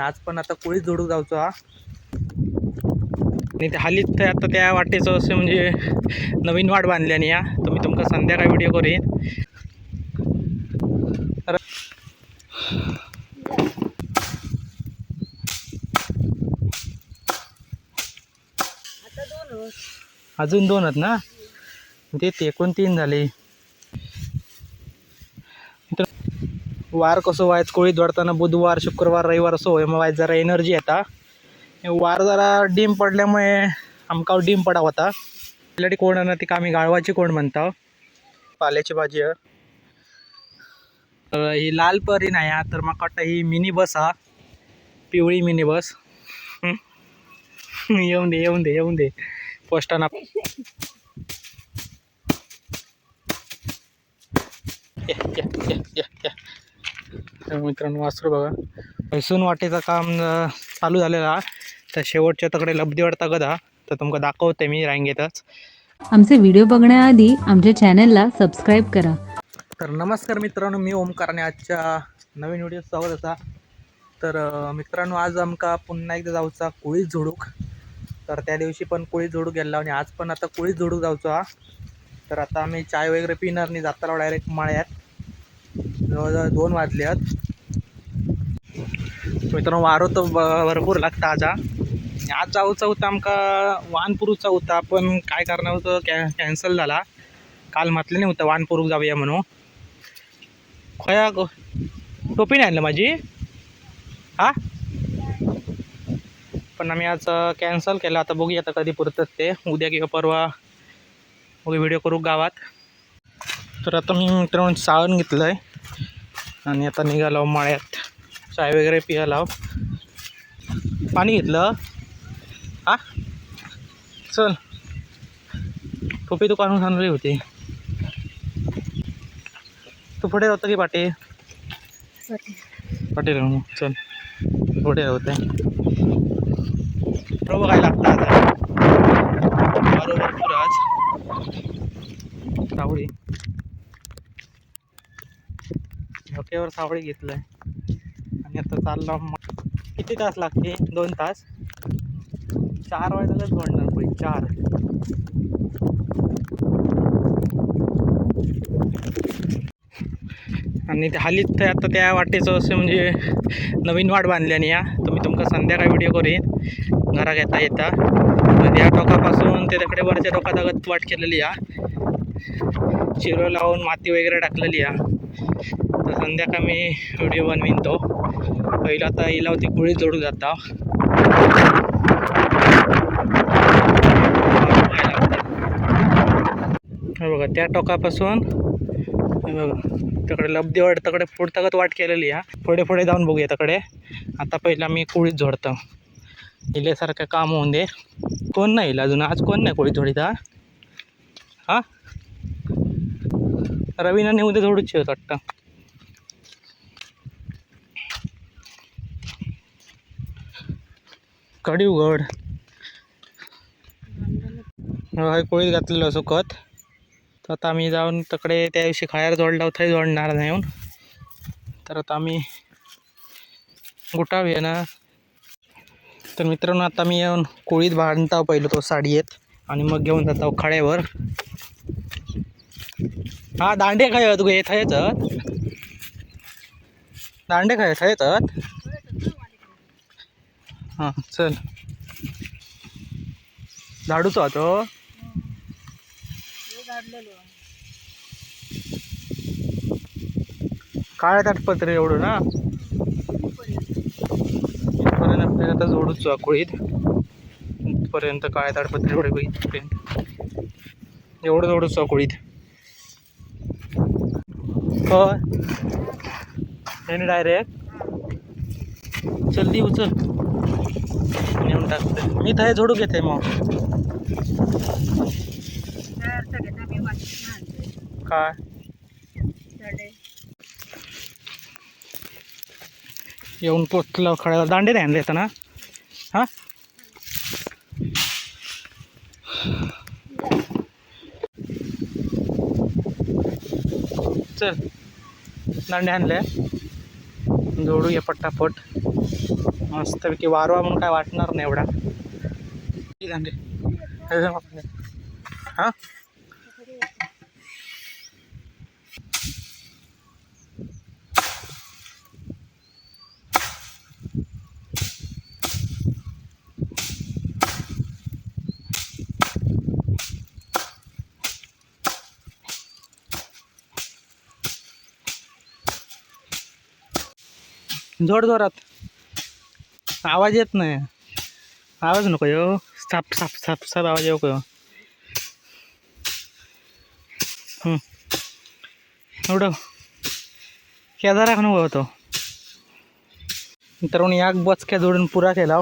आज पण आता कोळी जोडूक जाऊचो हा. आणि ते हालीच ते आता त्या वाटेचं असे म्हणजे नवीन वाट बांधल्याने या तुम्ही तुमका संध्याकाळी व्हिडिओ करीन. अजून 2 आहेत ना, ते एकूण 3 झाले. वार कसं व्हायचं कोळी जोडताना बुधवार शुक्रवार रविवार असं होय मग जरा एनर्जी येता. वार जरा डीम पडल्यामुळे आमका डीम पडा होता. आपल्याकडे कोण ना ती आम्ही गाळवाची कोण म्हणता. पाल्याची भाजी आहे. ही लाल परी नाही हा, तर मग वाटतं ही मिनी बस हा, पिवळी मिनी बस. येऊन दे येऊन दे येऊन दे पोस्टाना. मित्रांनो वासरू बघा, पैसून वाटेचं काम चालू झालेला. तर शेवटच्या तकडे लब्धी वाटता गदा तर तुमका दाखवते मी रांगेतच. आमचे व्हिडिओ बघण्याआधी आमच्या चॅनलला सबस्क्राईब करा. तर नमस्कार मित्रांनो, मी ओमकार आणि आजच्या नवीन व्हिडिओ स्वागत असा. तर मित्रांनो आज आमका पुन्हा एकदा जाऊचा कोळी जोडूक. तर त्या दिवशी पण कोळी जोडूक गेला आणि आज पण आता कोळी जोडूक जाऊचो हा. तर आता आम्ही चाय वगैरे पिणार नाही, जाताला डायरेक्ट माळ्यात. जवळजवळ 2 वाजले आहेत. मित्रांनो वारो तर भरपूर लागता आज. आज जाऊचा होता आमका वानपुरूचा होता, पण काय करणार होतं कॅन्सल झाला. काल म्हटलं नाही होतं वानपुरूक जाऊया म्हणून. खोया टोपी नाही आणलं माझी हा, पण आम्ही आज कॅन्सल केला. आता बघूया आता कधी पुरतात ते, उद्या किंवा परवा बघू व्हिडिओ करू गावात. तर आता मी मित्रांनो साळण घेतलं आहे आणि आता निघालो माळ्यात चाय वगैरे पियाला. पाणी घेतलं हा, चल टोपी दुकानून आणली होती. तू पुढे राहतो की पाटे पाटे राहू, चल पुढे राहते. बरोबर काय लागतं आता बरोबर आज सावळी डोक्यावर सावळी घेतलंय आणि आता चालला. किती तास लागते? 2 तास. 4 वाजताच म्हणणार पण 4. आणि ते हालीच ते आता त्या वाटेचं असं म्हणजे नवीन वाट बांधल्याने या तुम्ही तुमका संध्याकाळी व्हिडिओ करीन घरा घेता येता. म्हणजे या टोकापासून ते तिकडे वरच्या टोकात वाट केलेली या, चिरो लावून माती वगैरे टाकलेली या. तर संध्याकाळी मी व्हिडिओ बनवीन तो. पहिला आता हिला होती कोळी जोडू जाता. बघा त्या टोकापासून बघा तिकडे लब्धी वाट तकडे पुढतगत वाट केलेली या. पुढे पुढे जाऊन बघूया तकडे. आता पहिला मी कोळीत जोडतो, इलेसारखं काम होऊन दे. कोण नाही इला अजून, आज कोण नाही कोळी जोडीता हा. रवीना ने उद्या जोडूची होत वाटतं. कडी उघड कोळीत घातलेलं सुकत. तर आता आम्ही जाऊन तकडे त्या दिवशी खायर जोडला थंय जोडणार नाही येऊन. तर आता आम्ही गुटावूया ना. तर मित्रांनो आता मी येऊन कोळीत बांधता पहिलं तो साडी येत आणि मग घेऊन जातो खाड्यावर. हा दांडे खाय तू येत आहेच दांडे खाय येतात. हां चल झाडूचो आता काळ्या ताटपत्रे एवढं ना इथपर्यंत आपल्याला आता जोडूचो कोळीत. इथपर्यंत काळ्या ताडपत्री एवढे इथपर्यंत एवढं जोडूचो कोळीत. हो याने डायरेक्ट जल्दी उचल नेऊन टाकते मी. थाय जोडू घेते मग काय येऊन पोचलं खड्याला. दांडे नाही आणले ना हा. चल दांडे आणले जोडूया पटापट. मस्तपैकी वारवा म्हणून काय वाटणार नाही एवढा. हां जोर जोरात आवाज येत नाही. आवाज नको यो, साप साप साप साप आवाज येऊ का एवढं शेजारा नको होतो. मित्रांनो एक बचक्या जोडून पुरा केला.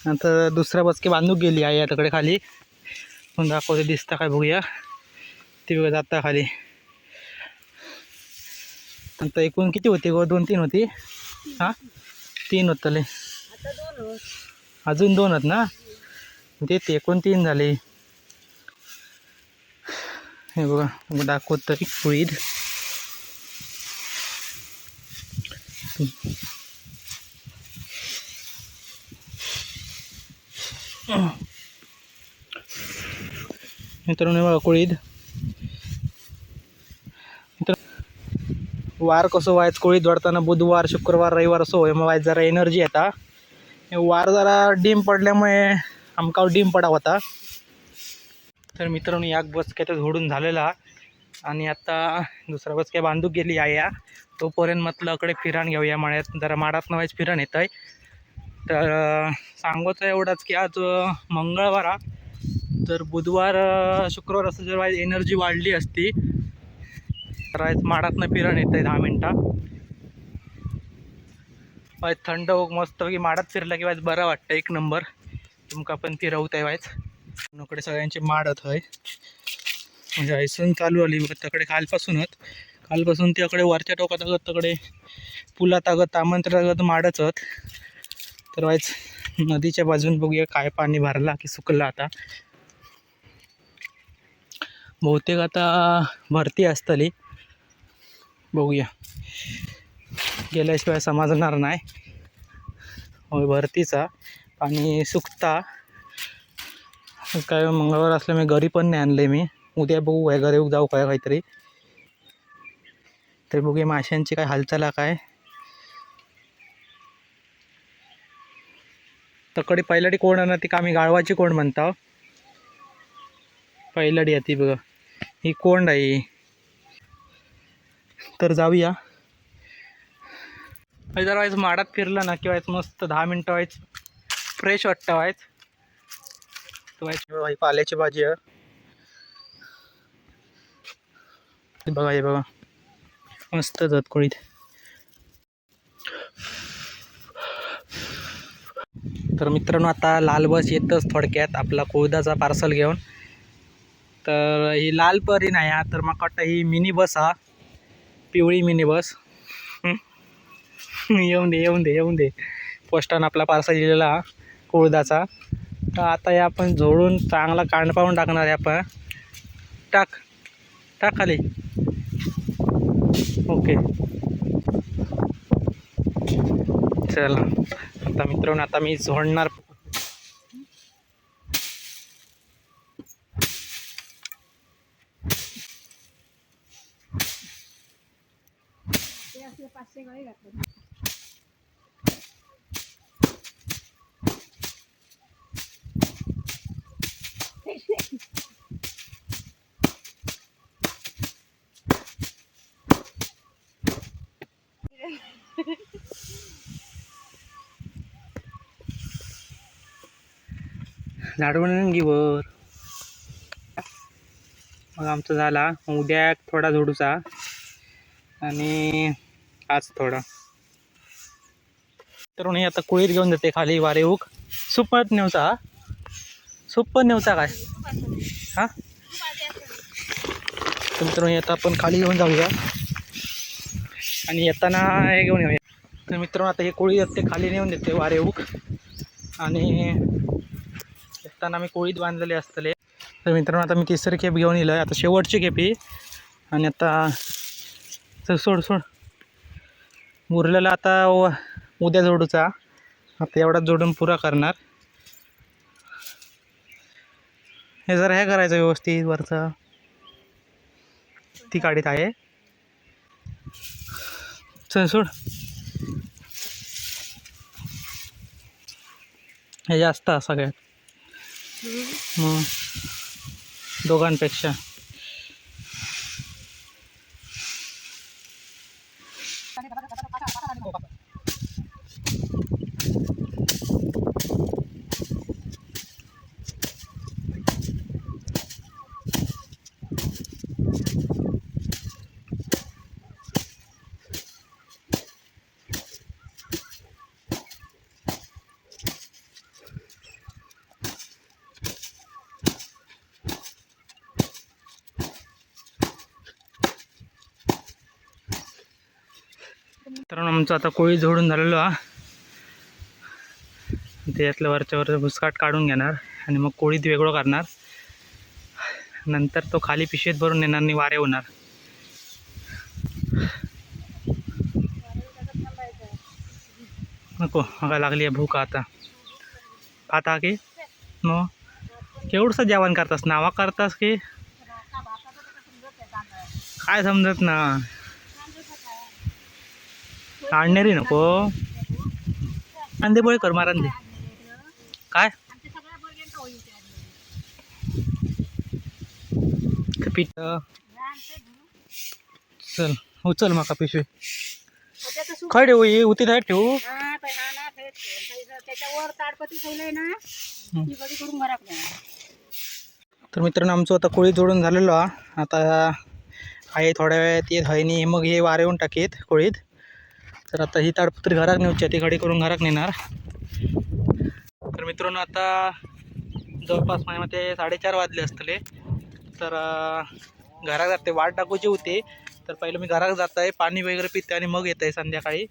नंतर दुसऱ्या बचके बांधून गेली आहे याकडे खाली. पण दाखवते दिसता काय बघूया. ती बघा जाता खाली. नंतर एकूण किती होती गो? 2-3 होती. हां 3 होतले. अजून 2 आहेत ना. ते एकूण 3 झाले. हे बघा दाखवत तरी कुळीद. मित्रांनो बघा कुळीद. वार कसं व्हायचं कोळीत वाढताना बुधवार शुक्रवार रविवार असं होय. मग व्हायचं जरा एनर्जी येता. वार जरा डीम पडल्यामुळे आमका डीम पडा होता. तर मित्रांनो एक बचक्यात झोडून झालेला आणि आता दुसरा बचक्या बांधूक गेली आहे. तोपर्यंत म्हटलं इकडे फिराण घेऊया मळ्यात. जरा माडात नवायच फिराण येत आहे. तर सांगतो एवढंच की आज मंगळवार, तर बुधवार शुक्रवार असं जर एनर्जी वाढली असती तर आज माडातनं फिरण येत आहे 10 मिनटं. वाज थंड मस्तपैकी माडात फिरला की वाज बरं वाटतं. एक नंबर तुमका पण फिरवत आहे वाज. कडे सगळ्यांचे माडत आहे म्हणजे ऐसून चालू आली बघ तकडे कालपासून त्याकडे वरच्या टोकात आगत तकडे पुलात आगत आमंत्रणागत माडच आहेत. तर वाज नदीच्या बाजून बघूया काय पाणी भरला की सुकला. आता बहुतेक आता भरती असतली. बघूया गेल्याशिवाय समजणार नाही. होय भरतीचा पाणी सुकता. काय मंगळवार असल्यामुळे घरी पण नाही आणले मी. उद्या बघू काय घरी जाऊ काय काहीतरी. तर बघूया माशांची काय हालचाल काय. तकडे पहिलाडी कोण ना ती आम्ही गाळवाची कोण म्हणता. पहिलाडी आहे ती बघा. ही कोंड आहे. तर जाऊया. जरा व्हायचं माडात फिरलं ना किंवा मस्त 10 मिनटं व्हायचं फ्रेश वाटतं व्हायचं. व्हायची पाल्याची भाजी आहे बघा. हे बघा मस्त झतकोळीत. तर मित्रांनो आता लाल बस येतच थोडक्यात आपला कोळदाचा पार्सल घेऊन. तर ही लाल परी नाही हा, तर मग वाटतं ही मिनी बस हा, पिवळी मिनी बस. येऊन दे पोस्टानं आपला पार्सल दिलेला हा कोळदाचा. तर आता हे आपण झोडून चांगला कांड पाहून टाकणार आहे आपण. टाक खाली. ओके चला आता मित्रांनो आता मी झोडणार. झाडवून घेवर मग आमचा झाला. उद्या थोडा झोडूचा आणि आज थोडा. तर आता कुळीत घेऊन जाते खाली वारे उक. सुपत नेवचा काय हां. तर मित्रांनो आता आपण खाली घेऊन जाऊया आणि येताना हे घेऊन येऊया. तर मित्रांनो आता हे कोळी ते खाली नेऊन देते वारे उक आणि येताना मी कोळीत बांधलेले असतले. तर मित्रांनो आता मी तिसरी खेप घेऊन येईल आहे. आता शेवटची खेप ही आणि आता सोड उरलेला आता उद्या जोडूचा. आता एवढा जोडून पुरा करणार. हे जरा हे करायचं व्यवस्थित वरचं. ती काढीत आहे. चल सोड. हे जास्त सगळ्यात मग दोघांपेक्षा. तर आमचं आता कोळी जोडून झालेलो हा. त्यातलं वरच्यावर भुसकाट काढून घेणार आणि मग कोळीत वेगळं करणार. नंतर तो खाली पिशवीत भरून नेणार आणि वारे होणार. नको मला लागली आहे भूक आता. खाता की मग केवढंसं जेवण करतास, नावा करतास की काय समजत ना. आणणारी नको अंधे पोळे कर मारांदे काय पीठ. चल उचल माका पिशवी खय ठेवू ही उती धाड ठेवू. तर मित्रांनो आमचं आता कोळी जोडून झालेलो हा. आता आहे थोड्या वेळात येत आहे नाही मग हे वारे येऊन टाकीत कोळीत. तर आता ही ताडपत्री घरात नेऊची ती गाडी करून घरात नेणार. तर मित्रांनो आता जवळपास माझ्या मते 4:30 वाजले असतले. तर घरात जाते वाट टाकूची होती. तर पहिलं मी घरात जात आहे पाणी वगैरे पिते आणि मग येत आहे संध्याकाळी.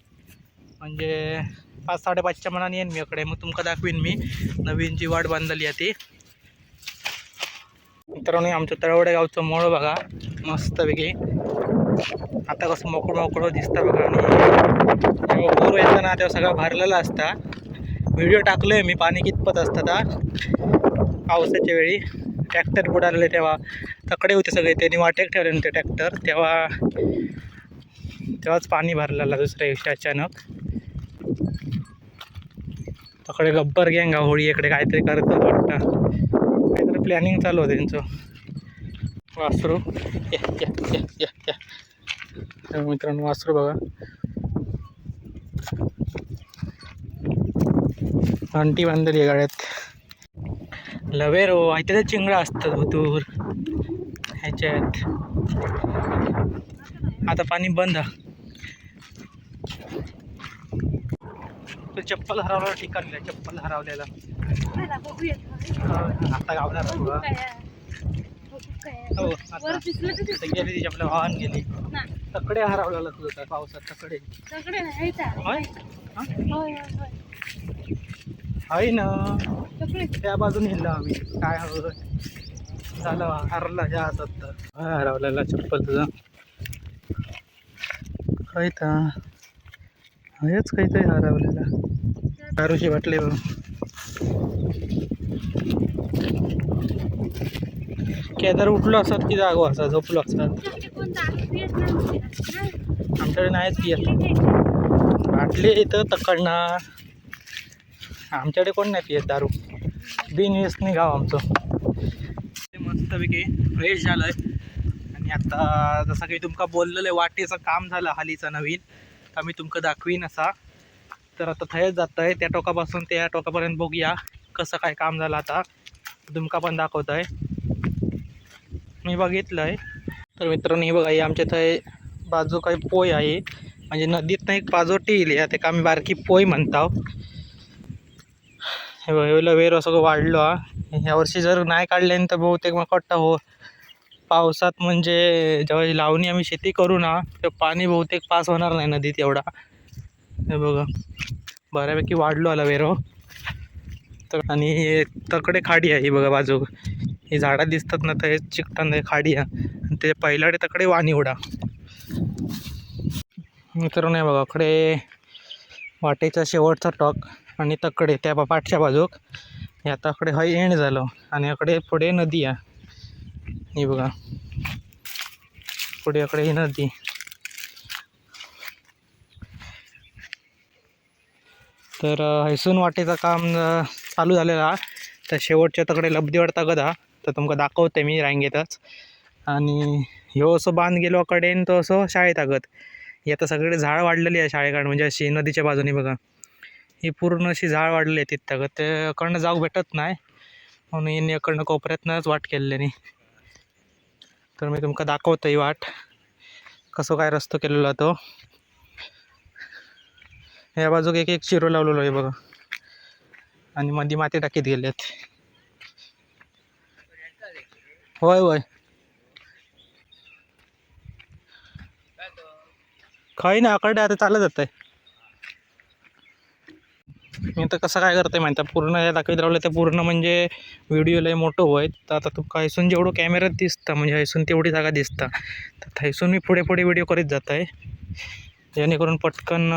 म्हणजे 5-5:30च्या मनाने येईन मी इकडे. मग तुमका दाखवीन मी नवीन जी वाट बांधली आहे ती. मित्रांनो आमच्या तळवडे गावचं मोळ बघा मस्तपैकी. आता कसं मोकळं मोकळं दिसतं बघा. आणि जेव्हा पूर येताना तेव्हा सगळं भरलेलं असता. व्हिडिओ टाकलो आहे मी पाणी कितपत असतं पावसाच्या वेळी. ट्रॅक्टर बुडाले तेव्हा तकडे होते सगळे. त्यांनी वाटेक ठेवले नव्हते ट्रॅक्टर तेव्हाच पाणी भरलेलं दुसऱ्या दिवशी अचानक. तकडे गब्बर गँग होळी इकडे काहीतरी करतात वाटतं. काहीतरी प्लॅनिंग चालू होतं त्यांचं. वासरू या मित्रांनो वासरू बघा. अंटी बांधली आहे गाड्यात. लवेरो इथे चिंगळा असतात भुतूर ह्याच्यात. आता पाणी बंद. तो चप्पल हरवला ठिकाण चप्पल हरवलेला आता गावणार. हो आता गेली ती आपल्या वाहन गेली. तकडे हरवलेला तुझं काय पावसात तकडे आहे ना. त्या बाजून हिंडलो आम्ही. काय हवं झालं हरला ज्या हातात तर हरवलेला चप्पल तुझं काय तर हेच काहीतरी हरवलेला. दारूची बाटली बघ. केदार उठलो असत की जागो असा झोपलो असतात. आमच्याकडे नाहीच पियत. बाटली इथं तकडणार. आमच्याकडे कोण नाही पियत दारू. बिनव्यसनी गाव आमचं. मस्तपैकी फ्रेश झालं आहे. आणि आता जसं काही तुमका बोललेलं आहे वाटेचं काम झालं हालीचं नवीन. तर मी तुमका दाखवीन असा. तर आता थंयच जात आहे त्या टोकापासून त्या टोकापर्यंत बघूया कसं काय काम झालं. आता तुमका पण दाखवत आहे मी बघितलं आहे. तर मित्रांनो हे बघा आमच्या थंय बाजू काही पोय आहे. म्हणजे नदीत नाही एक पाजोटी येईल या ते का आम्ही बारकी पोय म्हणतो. हे बघा वेर सगळं वाढलो हा. ह्यावर्षी जर नाही काढले तर बहुतेक मग कट्टा हो पावसात. म्हणजे जेव्हा लावणी आम्ही शेती करू ना तेव्हा पाणी बहुतेक पास होणार नाही नदीत एवढा. हे बघा बऱ्यापैकी वाढलो आला वेरो. तर आणि तकडे खाडी आहे ही बघा बाजू. ही झाडं दिसतात ना तर चिकटान खाडी आहे. आणि ते पहिल्याकडे तकडे वाणी उडा. मित्रांनो नाही बघा कडे वाटेचा शेवटचा टॉक आणि तकडे त्या पाठच्या बाजूक हे आता कडे हय एंड झालं आणि अकडे पुढे नदी आहे. ही बघा पुढे अकडे ही नदी. तर हैसून वाटेचं काम चालू झालेलं आहे. तर शेवटच्या तकडे लब्धीवर तगत हा. तर तुमका दाखवते मी रांगेतच. आणि ह्यो असं बांध गेलो कडेन तो असं शाळेत आगत. ही आता सगळे झाड वाढलेली आहे शाळेकडे, म्हणजे अशी नदीच्या बाजूने बघा ही पूर्ण अशी झाड वाढलेली आहे तिथं. ते अकडनं जाऊ भेटत नाही म्हणून यांनी अकडनं कोपऱ्यातनंच वाट केलेली. तर मी तुमका दाखवतो ही वाट कसं काय रस्तो केलेला तो. या बाजूक एक एक चिरो लावलेलो आहे बघा आणि मध्ये माती टाकीत गेलेत. होय होय काही नाही आकडे आता चालत जात आहे. मी तर कसं काय करते माहिती आहे, पूर्ण हे दाखवत राहिलं ते पूर्ण म्हणजे व्हिडिओ लय मोठं होय. तर आता तुमका हैसून जेवढं कॅमेऱ्यात दिसतं म्हणजे हैसून तेवढी जागा दिसतं. तर हैसून मी पुढे पुढे व्हिडिओ करीत जात आहे जेणेकरून पटकन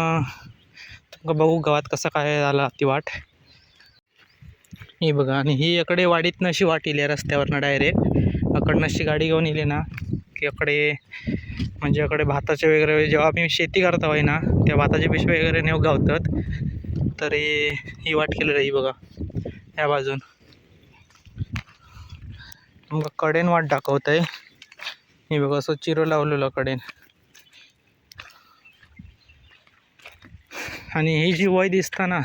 तुमका बघू गावात कसं काय झाला ती वाट. ही बघा आणि ही इकडे वाडीतनं अशी वाट इली रस्त्यावरनं डायरेक्ट अकडनं अशी गाडी घेऊन इली ना की अकडे म्हणजे अकडे भाताचे वगैरे जेव्हा आम्ही शेती करता होय ना त्या भाताचे पिशवे वगैरे नेऊ गावतात. तर ही वाट केलेली आहे. ही बघा ह्या बाजून मग कडेन वाट दाखवत आहे. ही बघा असं चिरो लावलेलं कडेन. आणि ही जी वय दिसता ना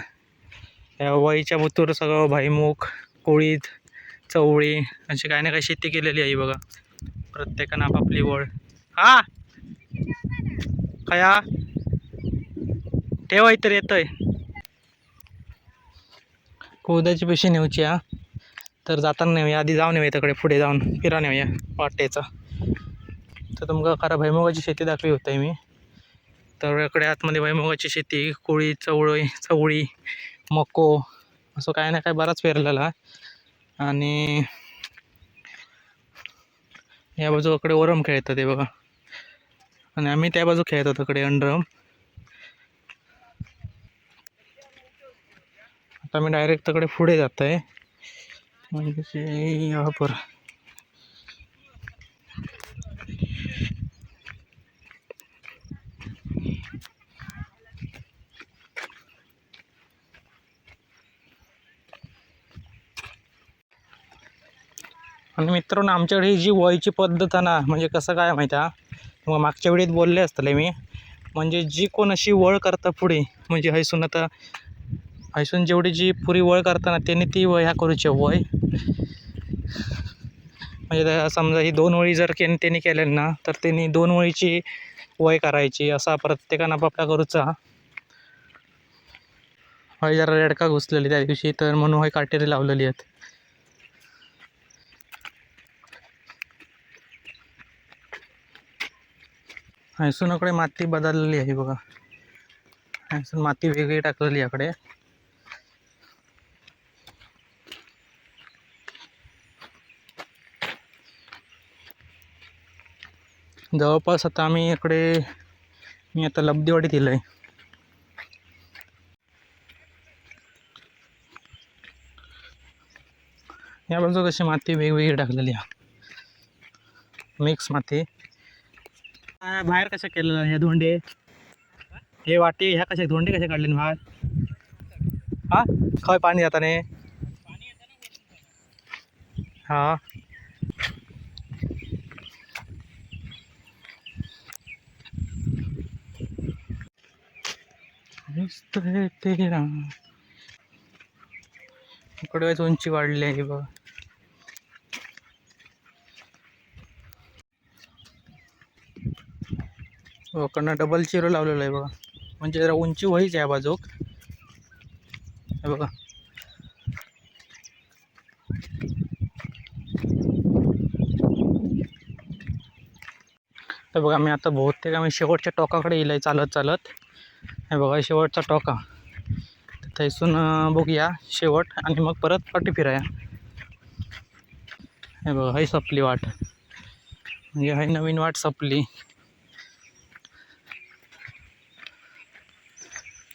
या वयीच्या भुतूर सगळं भाईमुख कोळीत चवळी अशी काही ना काही शेती केलेली आहे बघा. प्रत्येकानं आपापली वळ. हा खया ठेवाय तर येतंय कोदाची पेशी नेऊची हा. तर जाताना नेऊया आधी जाऊन येऊया तिकडे पुढे जाऊन फिरा नेऊया वाटेचा. तर तुमका खरा भैमुगाची शेती दाखवी होती मी. तर इकडे आतमध्ये भैमुगाची शेती कोळी चवळी मको असं काय ना काय बराच पेरलेला. आणि या बाजूकडे ओरम खेळतात ते बघा आणि आम्ही त्या बाजू खेळत होतो तिकडे अंडरम. आता मी डायरेक्ट तिकडे पुढे जात आहे म्हणजे यहाँ पर आणि मित्रांनो आमच्याकडे ही जी वयची पद्धत आहे ना म्हणजे कसं काय माहिती आहे मग मागच्या वेळेत बोलले असतले मी. म्हणजे जी कोण अशी वळ करता पुढे म्हणजे हैसून आता हैसून जेवढी जी पुरी वळ करताना त्यांनी ती ह्या करूची वय. म्हणजे समजा ही 2 वळी जर त्यांनी केल्या ना तर त्यांनी 2 वळीची वय करायची असा प्रत्येकानं आपापला करूचा. हय जरा रेडका घुसलेली त्या दिवशी तर म्हणून हय काटेरी लावलेली आहेत. हैसूनकडे माती बदललेली आहे बघा. हैसून माती वेगळी टाकलेली याकडे. जवळपास आता आम्ही इकडे मी आता लब्धीवाडीत दिलं आहे. या बाजू कशी माती वेगवेगळी टाकलेली आहे मिक्स माती. बाहेर कशा केलेलं हे धोंडे हे वाटी ह्या कशा धोंडे कशा काढले बाहेर. हा खय पाणी जाताने हा तेरा इकडे उंची वाढली आहे बघा. कडनं डबल चिरो लावलेलं आहे बघा म्हणजे जरा उंची व्हायच आहे बाजूक. हे बघा तर बघा मी आता बहुतेक आम्ही शेवटच्या टोकाकडे येईल आहे चालत चालत. हे बघा शेवटचा टोका थैसून बघूया शेवट आणि मग परत पाठी फिराया. हे बघा हय सपली वाट म्हणजे हय नवीन वाट सपली.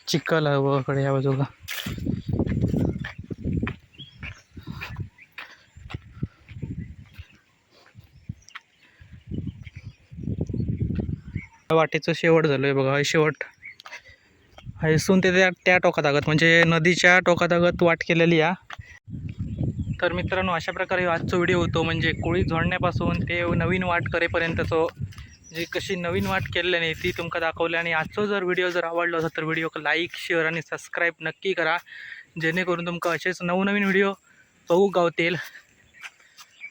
चिखल आहे बघा कडे या बाजूला. वाटेचं शेवट झालो आहे बघा. हे शेवट हैसून ते त्या टोकात आगत म्हणजे नदीच्या टोकात आगत वाट केलेली आहे. तर मित्रांनो अशा प्रकारे आजचा व्हिडिओ होतो. म्हणजे कोळी जोडण्यापासून ते नवीन वाट करेपर्यंतचो जी कशी नवीन वाट केलेली नाही ती तुमका दाखवली. आणि आजचा जर व्हिडिओ जर आवडला असेल तर व्हिडिओ लाईक शेअर आणि सबस्क्राईब नक्की करा, जेणेकरून तुमका असेच नवनवीन व्हिडिओ बघू गावतील.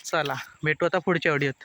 चला भेटू आता पुढच्या व्हिडिओत.